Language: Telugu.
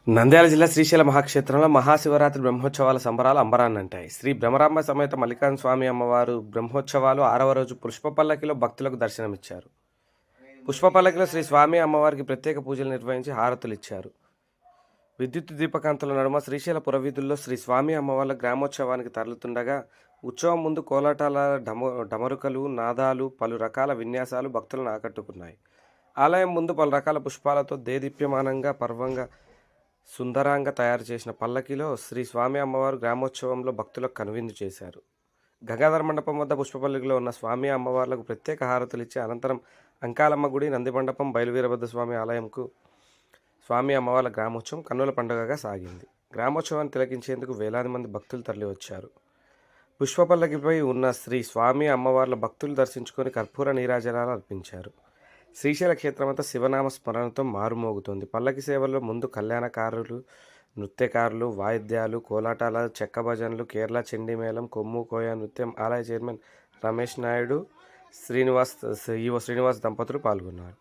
నంద్యాల జిల్లా శ్రీశైల మహాక్షేత్రంలో మహాశివరాత్రి బ్రహ్మోత్సవాల సంబరాలు అంబరాన్నంటాయి. శ్రీ భ్రమరాంబ సమేత మల్లికార్జున స్వామి అమ్మవారు బ్రహ్మోత్సవాలు 6వ రోజు పుష్పపల్లకిలో భక్తులకు దర్శనమిచ్చారు. పుష్పపల్లకిలో శ్రీ స్వామి అమ్మవారికి ప్రత్యేక పూజలు నిర్వహించి హారతులిచ్చారు. విద్యుత్ దీపకాంతుల నడుమ శ్రీశైల పురవీధుల్లో శ్రీ స్వామి అమ్మవార్ల గ్రామోత్సవానికి తరలుతుండగా ఉత్సవం ముందు కోలాటాల డమరుకలు, నాదాలు, పలు రకాల విన్యాసాలు భక్తులను ఆకట్టుకున్నాయి. ఆలయం ముందు పలు రకాల పుష్పాలతో దేదీప్యమానంగా పర్వంగా సుందరంగా తయారు చేసిన పల్లకిలో శ్రీ స్వామి అమ్మవారు గ్రామోత్సవంలో భక్తులకు కనువిందు చేశారు. గంగాధర మండపం వద్ద పుష్పపల్లిలో ఉన్న స్వామి అమ్మవార్లకు ప్రత్యేక హారతులిచ్చి అనంతరం అంకాలమ్మ గుడి, నంది మండపం, బయలువీరభద్ర స్వామి ఆలయంకు స్వామి అమ్మవార్ల గ్రామోత్సవం కన్నుల పండుగగా సాగింది. గ్రామోత్సవాన్ని తిలకించేందుకు వేలాది మంది భక్తులు తరలివచ్చారు. పుష్పపల్లకిపై ఉన్న శ్రీ స్వామి అమ్మవార్ల భక్తులు దర్శించుకొని కర్పూర నీరాజనాలు అర్పించారు. శ్రీశైల క్షేత్రమంతా శివనామ స్మరణతో మారుమోగుతోంది. పల్లకి సేవల్లో ముందు కళ్యాణకారులు, నృత్యకారులు, వాయిద్యాలు, కోలాటాల, చెక్క భజనలు, కేరళ చండీమేళం, కొమ్ము కోయ నృత్యం ఆలయ చైర్మన్ రమేష్ నాయుడు, ఈవో శ్రీనివాస్ దంపతులు పాల్గొన్నారు.